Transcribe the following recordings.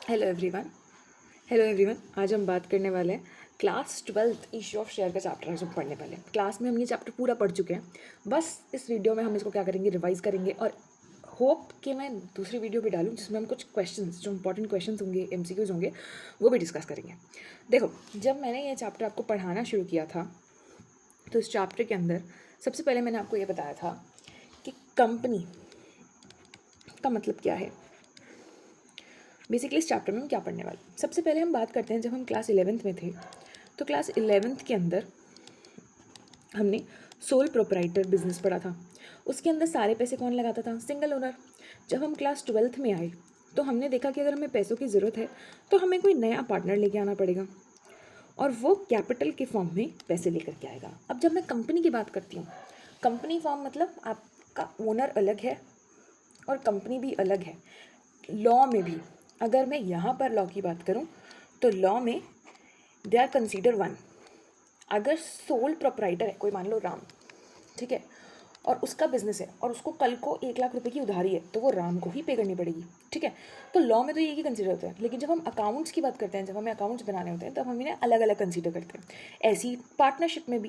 Hello everyone. Hello everyone, आज हम बात करने वाले हैं class 12th issue of share का चैप्टर आज हम पढ़ने वाले हैं। क्लास में हम ये चैप्टर पूरा पढ़ चुके हैं। बस इस वीडियो में हम इसको क्या करेंगे, रिवाइज करेंगे और होप कि मैं दूसरी वीडियो भी डालूं जिसमें हम कुछ क्वेश्चंस, जो इंपॉर्टेंट क्वेश्चंस होंगे, एमसीक्यूज होंगे, वो भी डिस्कस करेंगे। देखो, जब मैंने ये चैप्टर आपको पढ़ाना शुरू किया था तो इस चैप्टर के अंदर सबसे पहले मैंने आपको ये बताया था कि कंपनी का मतलब क्या है। बेसिकली इस चैप्टर में हम क्या पढ़ने वाले हैं, सबसे पहले हम बात करते हैं जब हम क्लास 11th में थे तो क्लास 11th के अंदर हमने सोल प्रोप्राइटर बिजनेस पढ़ा था। उसके अंदर सारे पैसे कौन लगाता था? Single owner. जब हम क्लास 12th में आए तो हमने देखा कि अगर हमें पैसों की ज़रूरत है तो हमें कोई नया पार्टनर लेके आना पड़ेगा और वो कैपिटल के फॉर्म में पैसे लेकर के आएगा। अब जब मैं कंपनी की बात करती हूँ, कंपनी फॉर्म मतलब आपका ओनर अलग है और कंपनी भी अलग है। लॉ में भी अगर मैं यहाँ पर लॉ की बात करूँ तो लॉ में दे आर कंसीडर वन। अगर सोल प्रोप्राइटर है कोई, मान लो राम, ठीक है, और उसका बिजनेस है और उसको कल को 1 लाख रुपए की उधारी है तो वो राम को ही पे करनी पड़ेगी, ठीक है। तो लॉ में तो ये ही कंसीडर होता है, लेकिन जब हम अकाउंट्स की बात करते हैं, जब हमें अकाउंट्स बनाने होते हैं तब हम इन्हें अलग अलग कंसीडर करते हैं। ऐसी पार्टनरशिप में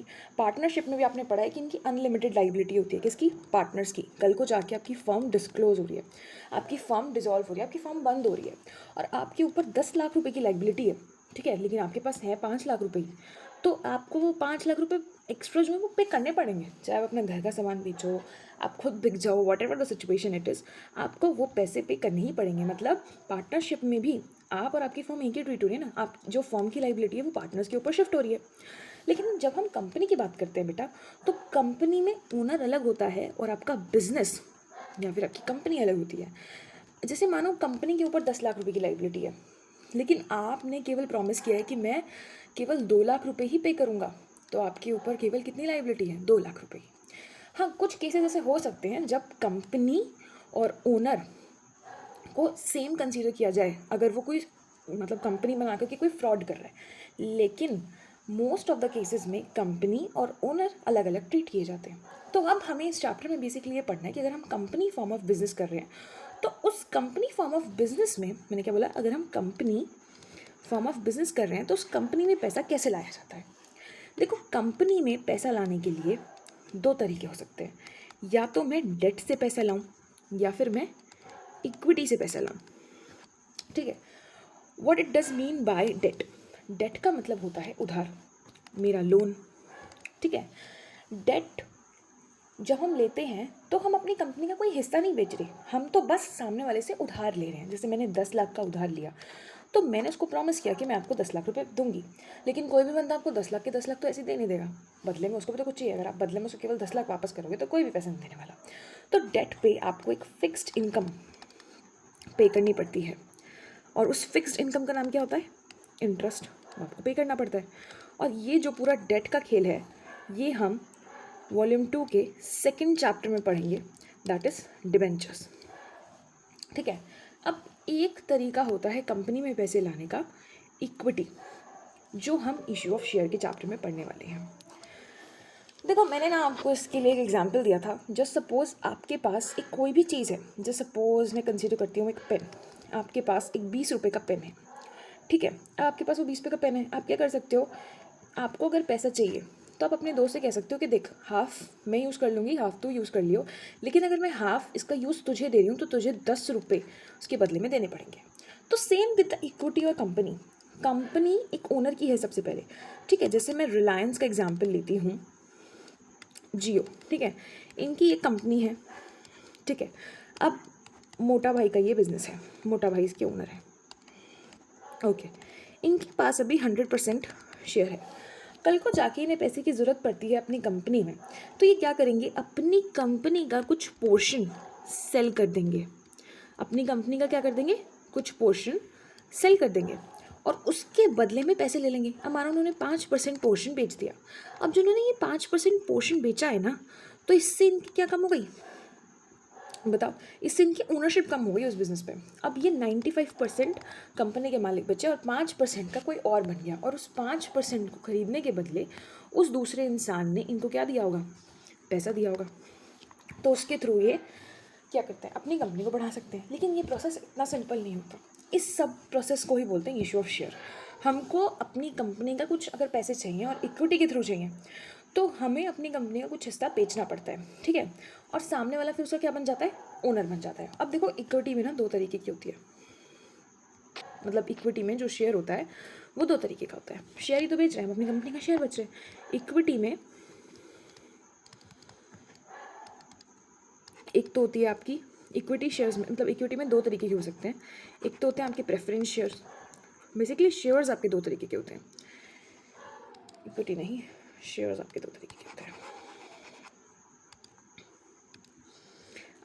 भी आपने पढ़ा है कि इनकी अनलिमिटेड लाइबिलिटी होती है। किसकी? पार्टनर्स की। कल को जाके आपकी फर्म डिस्क्लोज हो रही है, आपकी फर्म डिजॉल्व हो रही है, आपकी फर्म बंद हो रही है और आपके ऊपर 10 लाख रुपए की लाइबिलिटी है, ठीक है, लेकिन आपके पास है 5 लाख रुपए ही, तो आपको वो 5 लाख रुपए एक्स्ट्रा जो है वो पे करने पड़ेंगे। चाहे आप अपने घर का सामान बेचो, आप खुद बिक जाओ, what ever the situation it is, आपको वो पैसे पे करने ही पड़ेंगे। मतलब पार्टनरशिप में भी आप और आपकी फर्म एक ही ट्रीट हो रही है ना, आप जो फर्म की लाइबिलिटी है वो पार्टनर्स के ऊपर शिफ्ट हो रही है। लेकिन जब हम कंपनी की बात करते हैं बेटा, तो कंपनी में ओनर अलग होता है और आपका बिजनेस या फिर आपकी कंपनी अलग होती है। जैसे मानो कंपनी के ऊपर 10 लाख रुपए की लाइबिलिटी है, लेकिन आपने केवल प्रॉमिस किया है कि मैं केवल 2 लाख रुपए ही पे करूँगा, तो आपके ऊपर केवल कितनी लाइबिलिटी है? 2 लाख रुपए की। हाँ, कुछ केसेस ऐसे हो सकते हैं जब कंपनी और ओनर को सेम कंसीडर किया जाए, अगर वो कोई मतलब कंपनी बना करके कोई फ्रॉड कर रहा है, लेकिन मोस्ट ऑफ द केसेस में कंपनी और ओनर अलग अलग ट्रीट किए जाते हैं। तो अब हमें इस चैप्टर में बेसिकली ये पढ़ना है कि अगर हम कंपनी फॉर्म ऑफ बिजनेस कर रहे हैं तो उस कंपनी फॉर्म ऑफ बिजनेस में, मैंने क्या बोला, अगर हम कंपनी फॉर्म ऑफ बिजनेस कर रहे हैं तो उस कंपनी में पैसा कैसे लाया जाता है। देखो, कंपनी में पैसा लाने के लिए दो तरीके हो सकते हैं, या तो मैं डेट से पैसा लाऊं या फिर मैं इक्विटी से पैसा लाऊं, ठीक है। What it does mean by date? Date का मतलब होता है उधार, मेरा लोन, ठीक है। डेट जब हम लेते हैं तो हम अपनी कंपनी का कोई हिस्सा नहीं बेच रहे, हम तो बस सामने वाले से उधार ले रहे हैं। जैसे मैंने 10 लाख का उधार लिया तो मैंने उसको प्रॉमिस किया कि मैं आपको 10 लाख रुपए दूंगी, लेकिन कोई भी बंदा आपको 10 लाख के 10 लाख तो ऐसे दे नहीं देगा, बदले में उसको भी तो कुछ चाहिए। अगर आप बदले में उसको केवल 10 लाख वापस करोगे तो कोई भी पैसा नहीं देने वाला। तो डेट पे आपको एक फिक्स्ड इनकम पे करनी पड़ती है और उस फिक्स्ड इनकम का नाम क्या होता है? इंटरेस्ट। आपको पे करना पड़ता है। और ये जो पूरा डेट का खेल है ये हम वॉल्यूम 2 के सेकंड चैप्टर में पढ़ेंगे, दैट इज़ डिबेंचर्स, ठीक है। अब एक तरीका होता है कंपनी में पैसे लाने का, इक्विटी, जो हम इशू ऑफ शेयर के चैप्टर में पढ़ने वाले हैं। देखो, मैंने ना आपको इसके लिए एक एग्जांपल दिया था। जस्ट सपोज आपके पास एक कोई भी चीज़ है, जस्ट सपोज मैं कंसीडर करती हूँ एक पेन, आपके पास एक 20 रुपये का पेन है, ठीक है। आपके पास वो 20 रुपये का पेन है, आप क्या कर सकते हो, आपको अगर पैसा चाहिए तो आप अपने दोस्त से कह सकते हो कि देख, हाफ मैं यूज़ कर लूँगी, हाफ तू यूज़ कर लियो, लेकिन अगर मैं हाफ इसका यूज़ तुझे दे रही हूँ तो तुझे 10 रुपये उसके बदले में देने पड़ेंगे। तो सेम विद द इक्विटी और कंपनी। कंपनी एक ओनर की है सबसे पहले, ठीक है। जैसे मैं रिलायंस का एग्जाम्पल लेती हूँ, जियो, ठीक है, इनकी एक कंपनी है, ठीक है। अब मोटा भाई का ये बिजनेस है, मोटा भाई इसके ओनर है, ओके। इनके पास अभी 100% शेयर है। कल को जाके इन्हें पैसे की ज़रूरत पड़ती है अपनी कंपनी में, तो ये क्या करेंगे, अपनी कंपनी का कुछ पोर्शन सेल कर देंगे। अपनी कंपनी का क्या कर देंगे, कुछ पोर्शन सेल कर देंगे और उसके बदले में पैसे ले लेंगे। अब मानो उन्होंने 5% पोर्शन बेच दिया। अब जो उन्होंने ये 5% पोर्शन बेचा है ना, तो इससे इनकी क्या कम हो गई, बताओ, इससे इनकी ओनरशिप कम हो गई उस बिज़नेस पे। अब ये 95% कंपनी के मालिक बचे और 5% का कोई और बन गया, और उस 5% को खरीदने के बदले उस दूसरे इंसान ने इनको क्या दिया होगा, पैसा दिया होगा। तो उसके थ्रू ये क्या करते हैं, अपनी कंपनी को बढ़ा सकते हैं। लेकिन ये प्रोसेस इतना सिंपल नहीं होता। इस सब प्रोसेस को ही बोलते हैं इशू ऑफ शेयर। हमको अपनी कंपनी का कुछ अगर पैसे चाहिए और इक्विटी के थ्रू चाहिए तो हमें अपनी कंपनी का कुछ हिस्सा बेचना पड़ता है, ठीक है। और सामने वाला फिर उसका क्या बन जाता है, ओनर बन जाता है। अब देखो इक्विटी में ना दो तरीके की होती है, मतलब इक्विटी में जो शेयर होता है वो दो तरीके का होता है। शेयर ही तो बेच रहे हैं, हम अपनी कंपनी का शेयर बेच रहे हैं। इक्विटी में एक तो होती है आपकी इक्विटी शेयर्स में, मतलब इक्विटी में दो तरीके के हो सकते हैं। एक तो होते हैं आपके प्रेफरेंस शेयर्स। बेसिकली शेयर्स आपके दो तरीके के होते हैं, इक्विटी नहीं, शेयर्स आपके दो तरीके के होते हैं।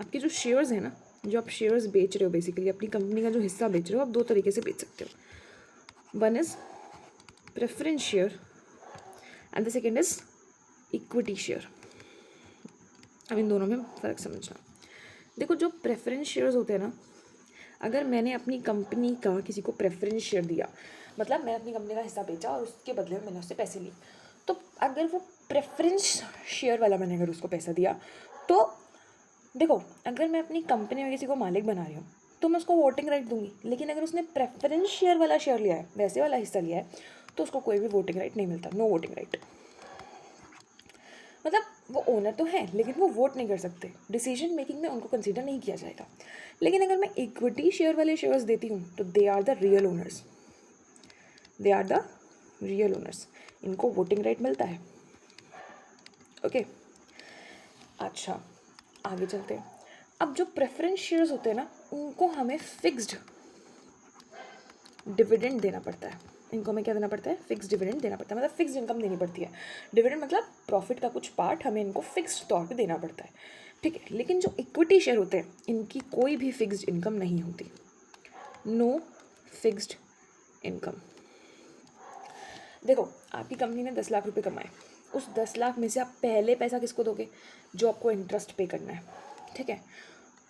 आपके जो शेयर्स हैं ना, जो आप शेयर्स बेच रहे हो, बेसिकली अपनी कंपनी का जो हिस्सा बेच रहे हो, आप दो तरीके से बेच सकते हो। One is preference share and the second is equity share. अब इन दोनों में फ़र्क समझना। देखो जो प्रेफरेंस शेयर्स होते हैं ना, अगर मैंने अपनी कंपनी का किसी को प्रेफरेंस शेयर दिया, मतलब मैं अपनी कंपनी का हिस्सा बेचा और उसके बदले में मैंने उससे पैसे लिए, तो अगर वो प्रेफरेंस शेयर वाला मैंने अगर उसको पैसा दिया, तो देखो अगर मैं अपनी कंपनी में किसी को मालिक बना रही हूँ तो मैं उसको वोटिंग राइट दूंगी। लेकिन अगर उसने प्रेफरेंस शेयर वाला शेयर लिया है, वैसे वाला हिस्सा लिया है, तो उसको कोई भी वोटिंग राइट नहीं मिलता, नो वोटिंग राइट। मतलब वो ओनर तो है लेकिन वो वोट नहीं कर सकते, डिसीजन मेकिंग में उनको कंसीडर नहीं किया जाएगा। लेकिन अगर मैं इक्विटी शेयर वाले शेयर्स देती हूँ तो they are the real owners, they are the real owners, इनको वोटिंग राइट मिलता है। ओके अच्छा आगे चलते हैं। अब जो प्रेफरेंस शेयर्स होते हैं ना, उनको हमें फिक्स्ड डिविडेंड देना पड़ता है। इनको हमें क्या देना पड़ता है, फिक्स डिविडेंड देना पड़ता है, मतलब फिक्स इनकम देनी पड़ती है। डिविडेंड मतलब प्रॉफिट का कुछ पार्ट हमें इनको फिक्स तौर पे देना पड़ता है, ठीक है। लेकिन जो इक्विटी शेयर होते हैं इनकी कोई भी फिक्स्ड इनकम नहीं होती, नो फिक्स्ड इनकम। देखो आपकी कंपनी ने 10 लाख रुपए कमाए, उस 10 लाख में से आप पहले पैसा किसको दोगे, जो आपको इंटरेस्ट पे करना है, ठीक है।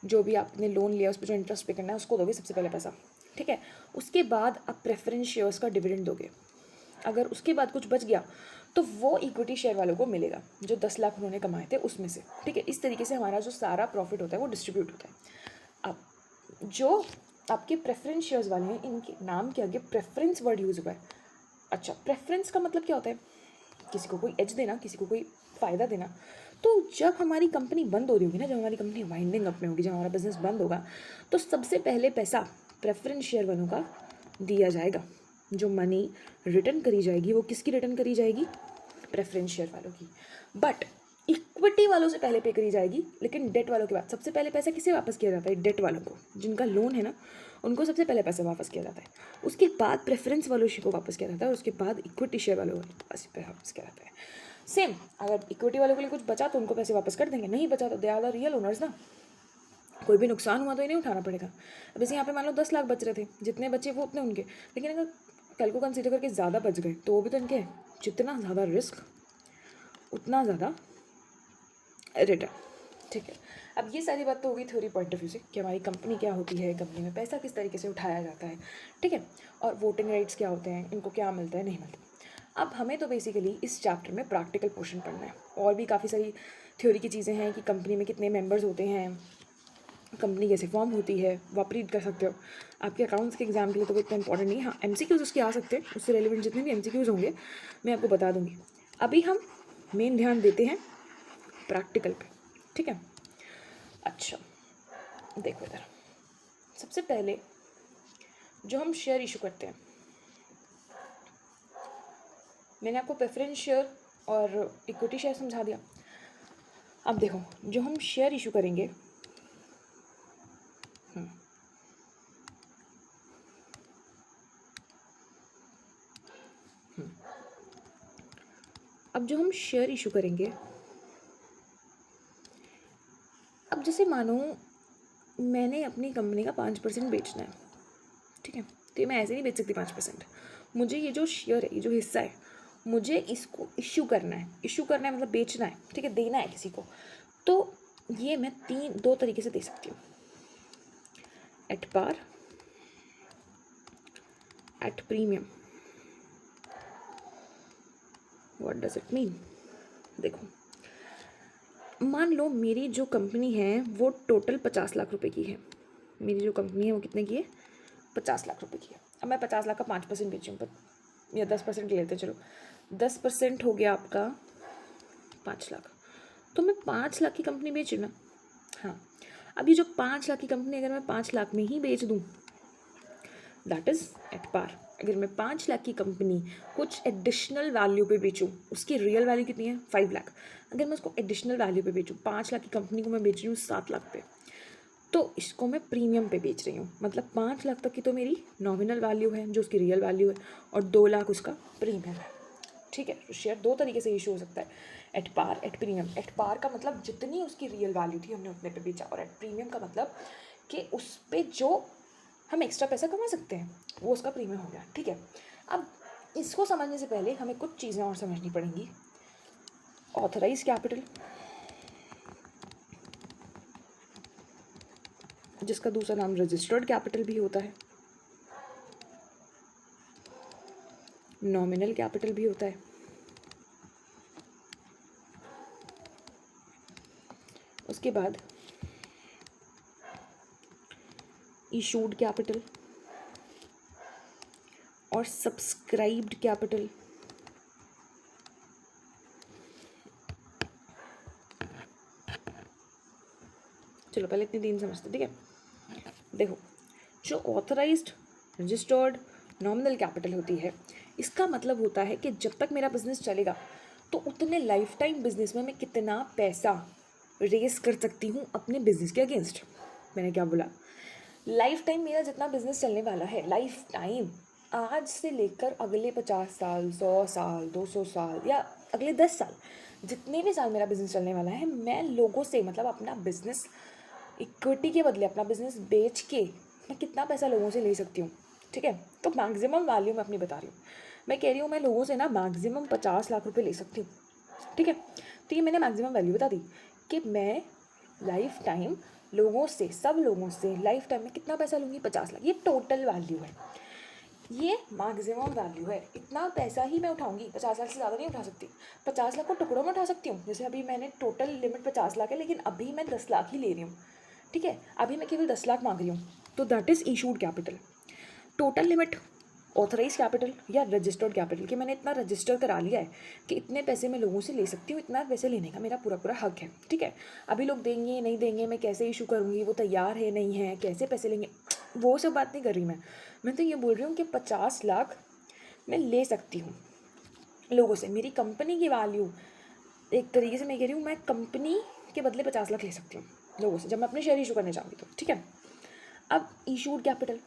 जो भी आपने लोन लिया उस पर जो इंटरेस्ट पे करना है उसको दोगे सबसे पहले पैसा, ठीक है। उसके बाद आप प्रेफरेंस शेयर्स का डिविडेंड दोगे। अगर उसके बाद कुछ बच गया तो वो इक्विटी शेयर वालों को मिलेगा, जो 10 लाख उन्होंने कमाए थे उसमें से, ठीक है। इस तरीके से हमारा जो सारा प्रॉफिट होता है वो डिस्ट्रीब्यूट होता है। अब जो आपके प्रेफरेंस शेयर्स वाले हैं इनके नाम के आगे प्रेफरेंस वर्ड यूज़ हुआ है। अच्छा प्रेफरेंस का मतलब क्या होता है, किसी को कोई एज देना, किसी को कोई फ़ायदा देना। तो जब हमारी कंपनी बंद हो रही होगी ना, जब हमारी कंपनी वाइंडिंग अप में होगी, जब हमारा बिजनेस बंद होगा, तो सबसे पहले पैसा प्रेफरेंस शेयर वालों का दिया जाएगा। जो मनी रिटर्न करी जाएगी वो किसकी रिटर्न करी जाएगी, प्रेफरेंस शेयर वालों की। बट इक्विटी वालों से पहले पे करी जाएगी, लेकिन डेट वालों के बाद। सबसे पहले पैसा किसे वापस किया जाता है, डेट वालों को, जिनका लोन है ना उनको सबसे पहले पैसा वापस किया जाता है। उसके बाद प्रेफरेंस वालों को वापस किया जाता है और उसके बाद इक्विटी शेयर वालों को वापस किया जाता है। सेम अगर इक्विटी वालों के लिए कुछ बचा तो उनको पैसे वापस कर देंगे, नहीं बचा तो they are the real owners ना, कोई भी नुकसान हुआ तो इन्हें उठाना पड़ेगा। अब जैसे यहाँ पे मान लो 10 लाख बच रहे थे, जितने बचे वो उतने उनके, लेकिन अगर कल को कंसीडर करके ज़्यादा बच गए तो वो भी तो इनके। जितना ज़्यादा रिस्क उतना ज़्यादा रिटर्न, ठीक है। अब ये सारी बात तो होगी थ्योरी पॉइंट ऑफ व्यू से कि हमारी कंपनी क्या होती है, कंपनी में पैसा किस तरीके से उठाया जाता है, ठीक है। और वोटिंग राइट्स क्या होते हैं, इनको क्या मिलता है नहीं मिलता। अब हमें तो बेसिकली इस चैप्टर में प्रैक्टिकल पोर्शन पढ़ना है। और भी काफ़ी सारी थ्योरी की चीज़ें हैं कि कंपनी में कितने मेंबर्स होते हैं, कंपनी कैसे फॉर्म होती है, वो आप रीड कर सकते हो। आपके अकाउंट्स के एग्जाम के लिए तो वो इतना इंपॉर्टेंट नहीं है। हाँ MCQs उसके आ सकते हैं, उससे रेलिवेंट जितने भी MCQs होंगे मैं आपको बता दूंगी। अभी हम मेन ध्यान देते हैं प्रैक्टिकल पे, ठीक है। अच्छा देखो इधर, सबसे पहले जो हम शेयर इशू करते हैं, मैंने आपको प्रेफरेंस शेयर और इक्विटी शेयर समझा दिया। अब देखो जो हम शेयर इशू करेंगे, अब जो हम शेयर इशू करेंगे, अब जैसे मानो मैंने अपनी कंपनी का 5% बेचना है, ठीक है। तो ये मैं ऐसे नहीं बेच सकती 5%। मुझे ये जो शेयर है, ये जो हिस्सा है, मुझे इसको इशू करना है। इशू करना है मतलब बेचना है, ठीक है, देना है किसी को। तो ये मैं दो तरीके से दे सकती हूँ, at par, at premium. What does it mean, देखो मान लो मेरी जो कंपनी है वो टोटल 50 लाख रुपए की है। मेरी जो कंपनी है वो कितने की है, 50 लाख रुपए की है। अब मैं 50 लाख का 5% बेचूँ, पर या 10% लेते, चलो 10% हो गया आपका 5 लाख। तो मैं 5 लाख की कंपनी बेचूँ ना। हाँ, अब ये जो 5 लाख की कंपनी अगर मैं 5 लाख में ही बेच दूँ, दैट इज़ एट पार। अगर मैं 5 लाख की कंपनी कुछ एडिशनल वैल्यू पे बेचूँ, उसकी रियल वैल्यू कितनी है 5 लाख, अगर मैं उसको एडिशनल वैल्यू पे बेचूँ, 5 लाख की कंपनी को मैं बेच रही हूँ 7 लाख पे, तो इसको मैं प्रीमियम पे बेच रही हूँ। मतलब 5 लाख तक की तो मेरी नॉमिनल वैल्यू है जो उसकी रियल वैल्यू है, और 2 लाख उसका प्रीमियम है। ठीक है, तो शेयर दो तरीके से इशू हो सकता है, at par, at premium. At par का मतलब जितनी उसकी रियल वैल्यू थी हमने उतने पे बेचा, और एट प्रीमियम का मतलब कि उस पर जो हम एक्स्ट्रा पैसा कमा सकते हैं वो उसका प्रीमियम हो गया। ठीक है, अब इसको समझने से पहले हमें कुछ चीज़ें और समझनी पड़ेंगी। ऑथराइज कैपिटल, जिसका दूसरा नाम रजिस्टर्ड कैपिटल भी होता है, नॉमिनल कैपिटल भी होता है, उसके बाद इशूड कैपिटल और सब्सक्राइब्ड कैपिटल। चलो पहले इतनी तीन समझते, ठीक है। देखो, जो ऑथराइज्ड, रजिस्टर्ड, नॉमिनल कैपिटल होती है, इसका मतलब होता है कि जब तक मेरा बिजनेस चलेगा तो उतने लाइफ टाइम बिजनेस में मैं कितना पैसा रेस कर सकती हूँ अपने बिजनेस के अगेंस्ट। मैंने क्या बोला, लाइफ टाइम मेरा जितना बिजनेस चलने वाला है, लाइफ टाइम आज से लेकर अगले 50 साल, 100 साल, 200 साल, या अगले 10 साल, जितने भी साल मेरा बिजनेस चलने वाला है, मैं लोगों से, मतलब अपना बिजनेस इक्विटी के बदले अपना बिजनेस बेच के मैं कितना पैसा लोगों से ले सकती हूँ। ठीक है, तो मैक्सिमम वैल्यू मैं अपनी बता रही हूँ। मैं कह रही हूँ मैं लोगों से ना मैक्सिमम 50 लाख रुपए ले सकती हूँ। ठीक है, तो ये मैंने मैक्सिमम वैल्यू बता दी कि मैं लाइफ टाइम लोगों से, सब लोगों से लाइफ टाइम में कितना पैसा लूँगी, 50 लाख। ये टोटल वैल्यू है, ये मैक्सिमम वैल्यू है। इतना पैसा ही मैं उठाऊंगी, 50 लाख से ज़्यादा नहीं उठा सकती। 50 लाख को टुकड़ों में उठा सकती हूँ, जैसे अभी मैंने टोटल लिमिट 50 लाख है, लेकिन अभी मैं 10 लाख ही ले रही हूँ। ठीक है, अभी मैं केवल 10 लाख मांग रही हूँ, तो that is issued capital. Total limit authorise capital या रजिस्टर्ड कैपिटल, कि मैंने इतना रजिस्टर करा लिया है कि इतने पैसे मैं लोगों से ले सकती हूँ, इतना पैसे लेने का मेरा पूरा पूरा हक है। ठीक है, अभी लोग देंगे नहीं देंगे, मैं कैसे इशू करूँगी, वो तैयार है नहीं है, कैसे पैसे लेंगे, वो सब बात नहीं कर रही मैं तो ये बोल रही हूँ कि 50 लाख मैं ले सकती हूँ लोगों से। मेरी कंपनी की वैल्यू, एक तरीके से मैं कह रही हूँ, मैं कंपनी के बदले 50 लाख ले सकती हूँ लोगों से, जब मैं अपने शेयर इशू करने जाऊँगी तो। ठीक है, अब इशूड कैपिटल,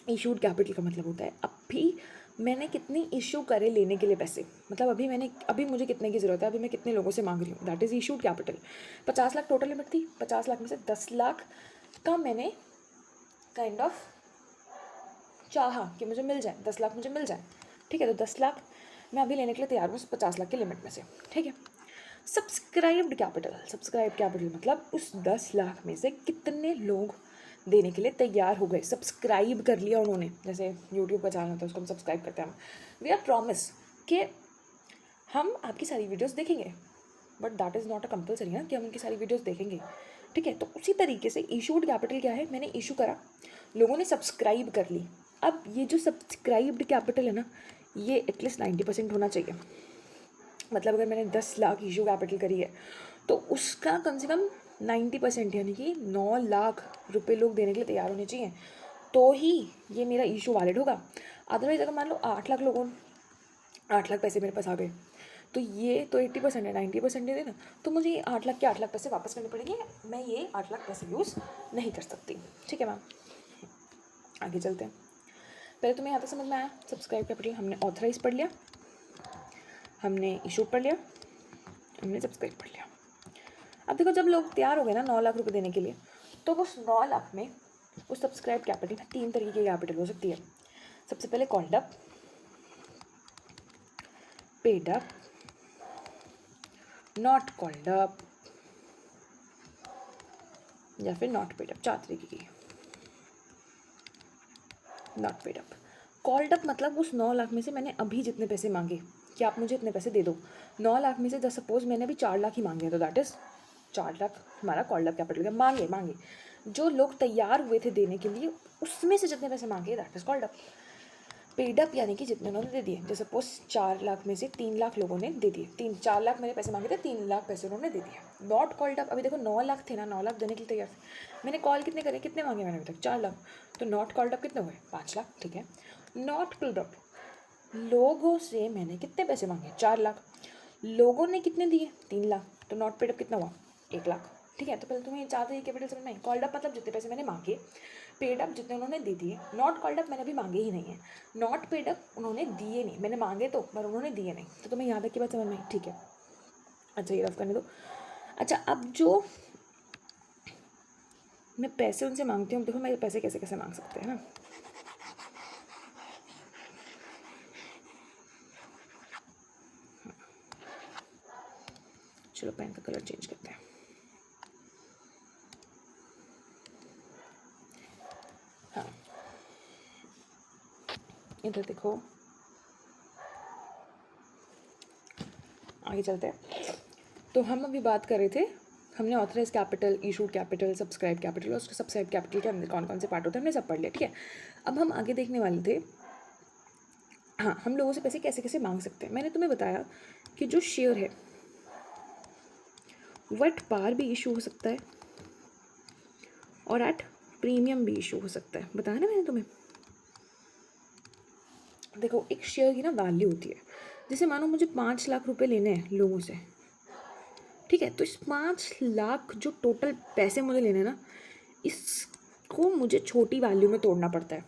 इशूड कैपिटल का मतलब होता है अभी मैंने कितनी इशू करे लेने के लिए पैसे, मतलब अभी मुझे कितने की ज़रूरत है, अभी मैं कितने लोगों से मांग रही हूँ, that is issued capital. 50 lakh total limit थी, 50 लाख में से 10 लाख का मैंने काइंड ऑफ चाहा कि मुझे मिल जाए, 10 लाख मुझे मिल जाए। ठीक है, तो 10 लाख मैं अभी लेने के लिए तैयार हूँ उस 50 लाख के लिमिट में से। ठीक है, सब्सक्राइब्ड कैपिटल, सब्सक्राइब कैपिटल मतलब उस 10 लाख में से कितने लोग देने के लिए तैयार हो गए, सब्सक्राइब कर लिया उन्होंने। जैसे यूट्यूब का चैनल होता है, उसको हम सब्सक्राइब करते हैं, वी आर प्रॉमिस कि हम आपकी सारी वीडियोस देखेंगे, but that is not a compulsory ना कि हम उनकी सारी वीडियोस देखेंगे। ठीक है, तो उसी तरीके से इशूड कैपिटल क्या है, मैंने इशू करा, लोगों ने सब्सक्राइब कर ली। अब ये जो सब्सक्राइब्ड कैपिटल है ना, ये एटलीस्ट 90% होना चाहिए। मतलब अगर मैंने 10 लाख इशू कैपिटल करी है तो उसका कम से कम 90% यानी कि 9 लाख रुपए लोग देने के लिए तैयार होने चाहिए, तो ही ये मेरा इशू वैलिड होगा। अदरवाइज़ अगर मान लो 8 लाख पैसे मेरे पास आ गए, तो ये तो 80% है, 90% दे देना, तो मुझे ये 8 लाख के 8 लाख पैसे वापस करने पड़ेंगे, मैं ये 8 लाख पैसे यूज़ नहीं कर सकती। ठीक है मैम, आगे चलते हैं। पहले तुम्हें यहाँ तक समझ में आया, सब्सक्राइब कैपिटल हमने ऑथराइज पढ़ लिया, हमने इशू पढ़ लिया, हमने सब्सक्राइब पढ़ लिया। अब देखो, जब लोग तैयार हो गए ना 9 लाख रुपए देने के लिए, तो उस 9 लाख में उस सब्सक्राइब कैपिटल में 3 तरीके की कैपिटल हो सकती है। सबसे पहले called up, paid up, not called up, या फिर नॉट पेड अप। 4 तरीके की। Not paid up, called up मतलब उस 9 लाख में से मैंने अभी जितने पैसे मांगे कि आप मुझे इतने पैसे दे दो, 9 लाख में से सपोज मैंने अभी 4 लाख ही मांगे हैं, तो दैट इज़ 4 लाख हमारा कॉल्ड अप कैपिटल का। मांगे जो लोग तैयार हुए थे देने के लिए उसमें से जितने पैसे मांगे that is called up. Paid up यानी कि जितने उन्होंने दे दिए, जैसे सपोज 4 लाख में से 3 लाख लोगों ने दे दिए, 4 लाख मैंने पैसे मांगे थे, 3 लाख पैसे उन्होंने दे दिए, नॉट कॉल्ड अप। अभी देखो 9 लाख थे ना, 9 लाख देने के लिए तैयार थे, मैंने कॉल कितने करे, कितने मांगे मैंने अभी तक 4 लाख, तो नॉट कॉल्ड अप कितने हुए 5 लाख, ठीक है। नॉट कॉल्ड अप लोगों से मैंने कितने पैसे मांगे 4 लाख, लोगों ने कितने दिए 3 लाख, तो नॉट पेड अप कितना हुआ 1 लाख, ठीक है। तो पहले तुम्हें ज़्यादा ये कैपिटल समझ में आई। कॉल्ड अप मतलब जितने पैसे मैंने मांगे, पेड अप जितने उन्होंने दे दिए, नॉट कॉल्ड अप मैंने अभी मांगे ही नहीं है, नॉट पेड अप उन्होंने दिए नहीं, मैंने मांगे तो पर उन्होंने दिए नहीं। तो तुम्हें यहाँ तक की बात समझ में आई, ठीक है। अच्छा ये रफ करने दो। अच्छा अब जो मैं पैसे उनसे मांगती हूँ, देखो मैं पैसे कैसे कैसे मांग सकते हैं ना, चलो पेन का कलर चेंज करते हैं। हाँ इधर देखो, आगे चलते हैं। तो हम अभी बात कर रहे थे, हमने authorise capital, issued capital, subscribe capital और सब्सक्राइब कैपिटल के अंदर कौन कौन से पार्ट होते हैं हमने सब पढ़ लिया, ठीक है। अब हम आगे देखने वाले थे, हाँ हम लोगों से पैसे कैसे कैसे मांग सकते हैं। मैंने तुम्हें बताया कि जो शेयर है वो एट पार भी इशू हो सकता है और एट प्रीमियम भी इशू हो सकता है, बताया ना मैंने तुम्हें। देखो एक शेयर की ना वैल्यू होती है, जैसे मानो मुझे 5 लाख रुपए लेने हैं लोगों से, ठीक है, तो इस 5 लाख जो टोटल पैसे मुझे लेने हैं ना, इसको मुझे छोटी वैल्यू में तोड़ना पड़ता है,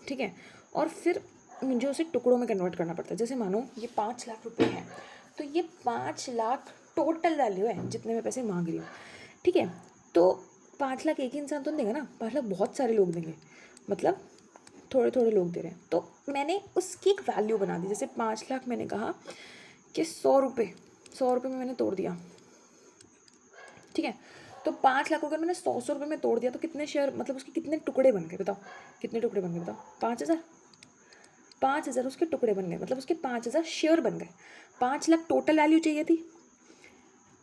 ठीक है, और फिर मुझे उसे टुकड़ों में कन्वर्ट करना पड़ता है। जैसे मानो ये 5 लाख रुपए हैं, तो ये 5 लाख टोटल वैल्यू है जितने मैं पैसे मांग रही हूँ, ठीक है। तो 5 लाख एक ही इंसान तो नहीं देगा ना, 5 लाख बहुत सारे लोग देंगे, मतलब थोड़े थोड़े लोग दे रहे हैं, तो मैंने उसकी एक वैल्यू बना दी। जैसे 5 लाख मैंने कहा कि 100 रुपये में मैंने तोड़ दिया, ठीक है। तो 5 लाख को अगर मैंने 100 रुपये में तोड़ दिया तो कितने शेयर, मतलब उसके कितने टुकड़े बन गए बताओ, कितने टुकड़े बन गए बताओ, 5,000, 5,000 उसके टुकड़े बन गए, मतलब उसके 5,000 शेयर बन गए। 5 लाख टोटल वैल्यू चाहिए थी,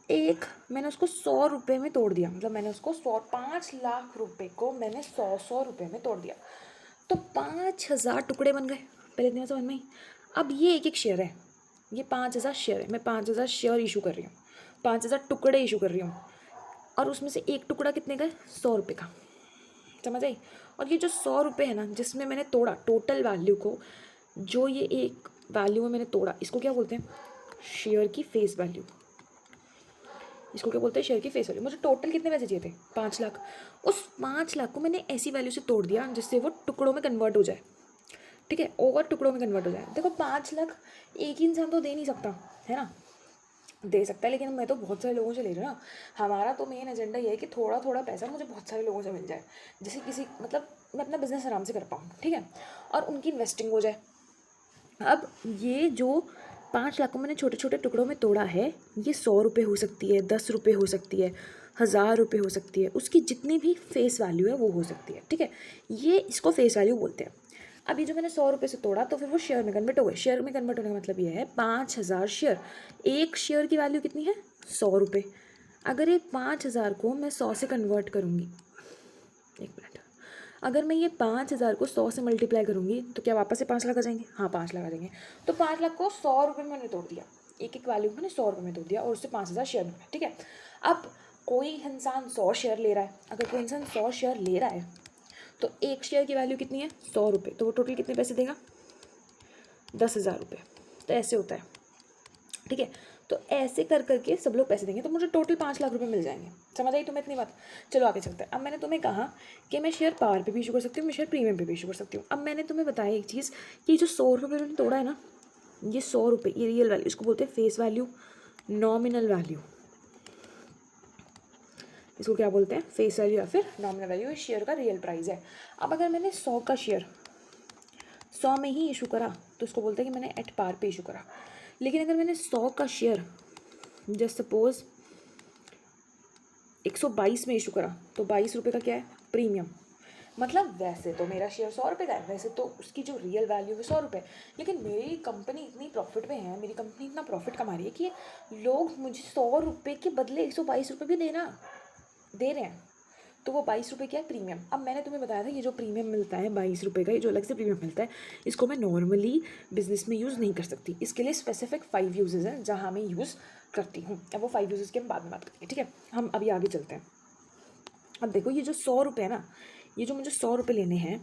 एक मैंने उसको 100 रुपये में तोड़ दिया, मतलब मैंने उसको 5 लाख रुपए को मैंने 100 रुपये में तोड़ दिया, तो 5,000 टुकड़े बन गए। पहले इतनी समझ में आई। अब ये एक एक शेयर है, ये 5,000 शेयर है, मैं 5,000 शेयर इशू कर रही हूँ, 5,000 टुकड़े इशू कर रही हूँ, और उसमें से एक टुकड़ा कितने का है 100 रुपये का, समझ आई। और ये जो 100 रुपये है ना, जिसमें मैंने तोड़ा टोटल वैल्यू को, जो ये एक वैल्यू में मैंने तोड़ा, इसको क्या बोलते हैं शेयर की फेस वैल्यू, इसको क्या बोलते हैं शेयर की फेस वैल्यू। मुझे टोटल कितने पैसे चाहिए थे 5 लाख, उस 5 लाख को मैंने ऐसी वैल्यू से तोड़ दिया जिससे वो टुकड़ों में कन्वर्ट हो जाए, ठीक है, और टुकड़ों में कन्वर्ट हो जाए। देखो 5 लाख एक ही इंसान तो दे नहीं सकता है ना, दे सकता है, लेकिन मैं तो बहुत सारे लोगों से ले रही हूँ ना, हमारा तो मेन एजेंडा ये है कि थोड़ा थोड़ा पैसा मुझे बहुत सारे लोगों से मिल जाए, जैसे किसी मतलब मैं अपना बिजनेस आराम से कर पाऊँ, ठीक है, और उनकी इन्वेस्टिंग हो जाए। अब ये जो 5 लाख को मैंने छोटे छोटे टुकड़ों में तोड़ा है, ये 100 रुपये हो सकती है, 10 रुपये हो सकती है, 1,000 रुपये हो सकती है, उसकी जितनी भी फेस वैल्यू है वो हो सकती है, ठीक है, ये इसको फेस वैल्यू बोलते हैं। अब ये जो मैंने 100 रुपये से तोड़ा तो फिर वो शेयर में कन्वर्ट हो गए, शेयर में कन्वर्ट होने का मतलब ये है 5,000 शेयर, एक शेयर की वैल्यू कितनी है 100 रुपये। अगर ये 5,000 को मैं 100 से कन्वर्ट करूँगी, एक मिनट, अगर मैं ये 5,000 को 100 से मल्टीप्लाई करूँगी तो क्या वापस से 5 लाख आ जाएंगे, हाँ 5 लाख आ जाएंगे। तो 5 लाख को 100 रुपये में मैंने तोड़ दिया, एक एक वैल्यू मैंने 100 रुपये में तोड़ दिया और उससे 5,000 शेयर मिल गए, ठीक है। अब कोई इंसान 100 शेयर ले रहा है, अगर कोई इंसान 100 शेयर ले रहा है तो एक शेयर की वैल्यू कितनी है 100 रुपये, तो वो टोटल कितने पैसे देगा 10,000 रुपये। तो ऐसे होता है, ठीक है। तो ऐसे कर करके सब लोग पैसे देंगे तो मुझे टोटल 5 लाख रुपए मिल जाएंगे, समझ आई तुम्हें इतनी बात। चलो आगे चलते हैं। अब मैंने तुम्हें कहा कि मैं शेयर पावर पे भी इशू कर सकती हूँ, मैं शेयर प्रीमियम पे भी इशू कर सकती हूँ। अब मैंने तुम्हें बताया एक चीज़ कि जो 100 रुपये मैंने तोड़ा है ना, ये 100 रुपये ये रियल वैल्यू, इसको बोलते हैं फेस वैल्यू, नॉमिनल वैल्यू, इसको क्या बोलते हैं फेस वैल्यू या फिर नॉमिनल वैल्यू, इस शेयर का रियल प्राइस है। अब अगर मैंने 100 का शेयर 100 में ही इशू करा तो उसको बोलते हैं कि मैंने एट पार पे इशू करा। लेकिन अगर मैंने 100 का शेयर जस्ट सपोज 122 में इशू करा तो 22 रुपये का क्या है प्रीमियम, मतलब वैसे तो मेरा शेयर 100 रुपये का है, वैसे तो उसकी जो रियल वैल्यू है 100 रुपये, लेकिन मेरी कंपनी इतनी प्रॉफिट में है, मेरी कंपनी इतना प्रॉफिट कमा रही है कि लोग मुझे 100 रुपये के बदले 122 रुपये भी दे रहे हैं। तो वो 22 रुपये क्या है, प्रीमियम। अब मैंने तुम्हें बताया था ये जो प्रीमियम मिलता है 22 रुपये का, ये जो अलग से प्रीमियम मिलता है, इसको मैं नॉर्मली बिजनेस में यूज़ नहीं कर सकती। इसके लिए स्पेसिफिक 5 यूजेज़ हैं जहाँ मैं यूज़ करती हूँ। अब वो 5 यूजेज़ की हम बाद में बात करेंगे, ठीक है। हम अभी आगे चलते हैं। अब देखो ये जो 100 रुपये है ना, ये जो मुझे 100 रुपये लेने हैं,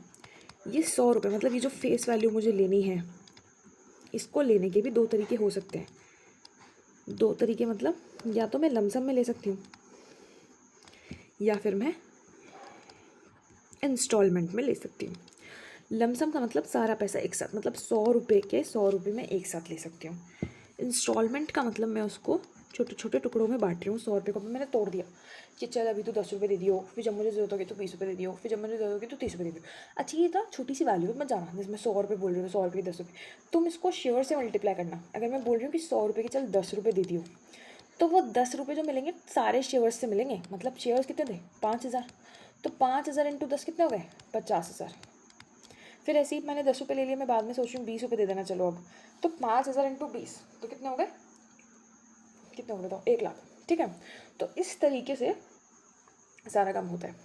ये 100 रुपये मतलब ये जो फेस वैल्यू मुझे लेनी है, इसको लेने के भी 2 तरीके हो सकते हैं। 2 तरीके मतलब या तो मैं लमसम में ले सकती हूँ या फिर मैं इंस्टॉलमेंट में ले सकती हूँ। लमसम का मतलब सारा पैसा एक साथ, मतलब 100 रुपये के 100 रुपये मैं एक साथ ले सकती हूँ। इंस्टॉलमेंट का मतलब मैं उसको छोटे छोटे टुकड़ों में बांट रही हूँ। 100 रुपये को मैंने तोड़ दिया कि चल अभी तो 10 रुपये दे दियो, फिर जब मुझे जरूरत होगी तो 20 रुपये दे दियो, फिर जब मुझे जरूरत होगी तो 30 रुपये दे दियो। अच्छा ये था छोटी सी वैल्यू मत जाना, जिसमें 100 रुपये बोल रही हूँ, 100 रुपये 10 रुपये, तुम इसको शेयर से मल्टीप्लाई करना। अगर मैं बोल रही हूँ कि 100 रुपये के चल 10 रुपये दे दियो, तो वो 10 रुपये जो मिलेंगे सारे शेयर्स से मिलेंगे। मतलब शेयर्स कितने थे, 5000, तो 5000 इंटू 10 कितने हो गए, 50,000। फिर ऐसे ही मैंने 10 रुपये ले लिए, मैं बाद में सोच रही हूँ 20 रुपये दे देना चलो अब, तो 5000 इंटू 20 तो कितने हो गए, कितने हो गए, तो 1 लाख, ठीक है। तो इस तरीके से सारा काम होता है।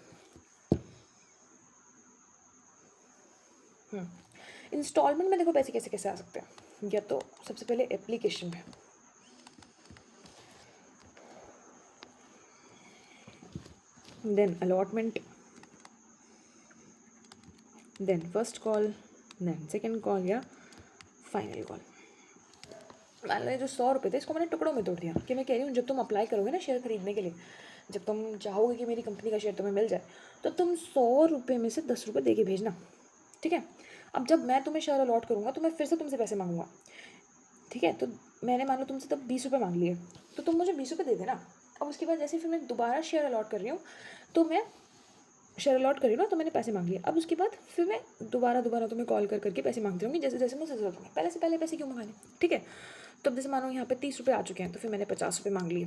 इंस्टॉलमेंट में देखो पैसे कैसे कैसे आ सकते हैं, या तो सबसे पहले एप्लीकेशन में, then allotment, then first call, then second call या फाइनल कॉल। मान लो जो 100 रुपये थे इसको मैंने टुकड़ों में तोड़ दिया कि मैं कह रही हूँ जब तुम अप्लाई करोगे ना शेयर खरीदने के लिए, जब तुम चाहोगे कि मेरी कंपनी का शेयर तुम्हें मिल जाए, तो तुम 100 रुपये में से 10 रुपये दे के भेजना, ठीक है। अब जब मैं तुम्हें शेयर अलॉट करूँगा तो मैं फिर से तुमसे पैसे मांगूंगा, ठीक है। तो मैंने मान लो तुमसे तब 20 रुपये मांग लिए, तो तुम मुझे 20 रुपये दे देना। अब उसके बाद जैसे फिर मैं दोबारा शेयर अलॉट कर रही हूँ, तो मैं शेयर अलॉट करी ना, तो मैंने पैसे मांग लिए। अब उसके बाद फिर मैं दोबारा तुम्हें कॉल करके पैसे मांगती रहूँगी जैसे जैसे मुझे जरूरत होगी। पहले से पहले पैसे क्यों मंगाने, ठीक है। तो अब जैसे मानो यहाँ पे 30 रुपये आ चुके हैं, तो फिर मैंने 50 रुपये मांग लिए,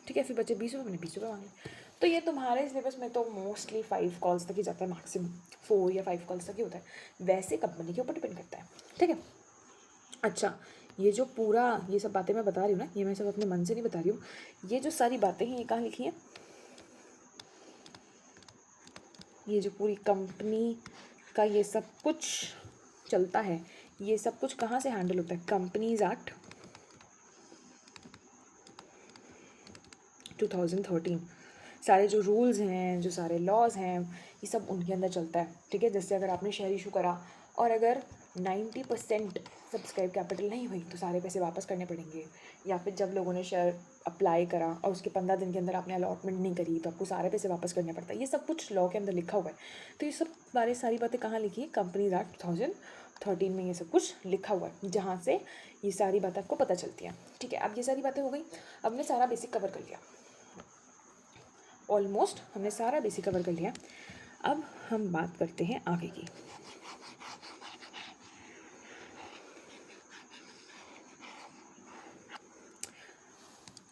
ठीक है। फिर बचे 20 रुपये, मैंने 20 रुपये मांग लिए। तो ये तुम्हारे सिलेबस में तो मोस्टली 5 कॉल्स तक ही जाता है, मैक्सिमम 4 या 5 कॉल्स तक ही होता है। वैसे कंपनी के ऊपर डिपेंड करता है, ठीक है। अच्छा ये जो पूरा ये सब बातें मैं बता रही हूँ ना, ये मैं सब अपने मन से नहीं बता रही हूँ। ये जो सारी बातें हैं ये कहाँ लिखी हैं, ये जो पूरी कंपनी का ये सब कुछ चलता है, ये सब कुछ कहाँ से हैंडल होता है, कंपनीज एक्ट 2013। सारे जो रूल्स हैं, जो सारे लॉज हैं, ये सब उनके अंदर चलता है, ठीक है। जैसे अगर आपने शेयर इशू करा और अगर 90% सब्सक्राइब कैपिटल नहीं हुई तो सारे पैसे वापस करने पड़ेंगे, या फिर जब लोगों ने शेयर अप्लाई करा और उसके 15 दिन के अंदर आपने अलॉटमेंट नहीं करी तो आपको सारे पैसे वापस करने पड़ता है। ये सब कुछ लॉ के अंदर लिखा हुआ है। तो ये सब सारी बातें कहाँ लिखी है, कंपनीज एक्ट 2013 में ये सब कुछ लिखा हुआ है, जहाँ से ये सारी बातें आपको पता चलती हैं, ठीक है। अब ये सारी बातें हो गई, अब हमने सारा बेसिक कवर कर लिया, ऑलमोस्ट हमने सारा बेसिक कवर कर लिया। अब हम बात करते हैं आगे की।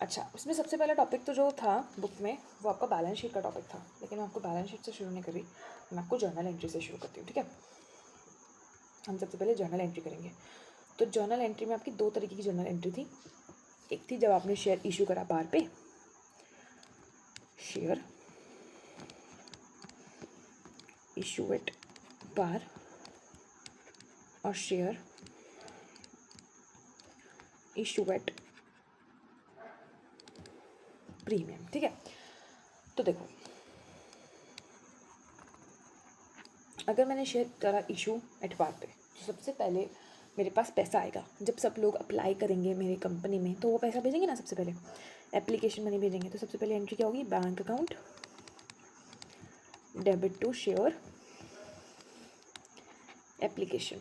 अच्छा उसमें सबसे पहला टॉपिक तो जो था बुक में वो आपका बैलेंस शीट का टॉपिक था, लेकिन मैं आपको बैलेंस शीट से शुरू नहीं कर रही, मैं आपको जर्नल एंट्री से शुरू करती हूँ, ठीक है। हम सबसे पहले जर्नल एंट्री करेंगे। तो जर्नल एंट्री में आपकी 2 तरीके की जर्नल एंट्री थी। एक थी जब आपने शेयर इशू करा बार पे, शेयर इशू एट बार, और शेयर इशू एट प्रीमियम, ठीक है। तो देखो अगर मैंने शेयर करा इशू एट बार पे, तो सबसे पहले मेरे पास पैसा आएगा। जब सब लोग अप्लाई करेंगे मेरी कंपनी में तो वो पैसा भेजेंगे ना, सबसे पहले एप्लीकेशन मनी भेजेंगे। तो सबसे पहले एंट्री क्या होगी, bank account debit to share application,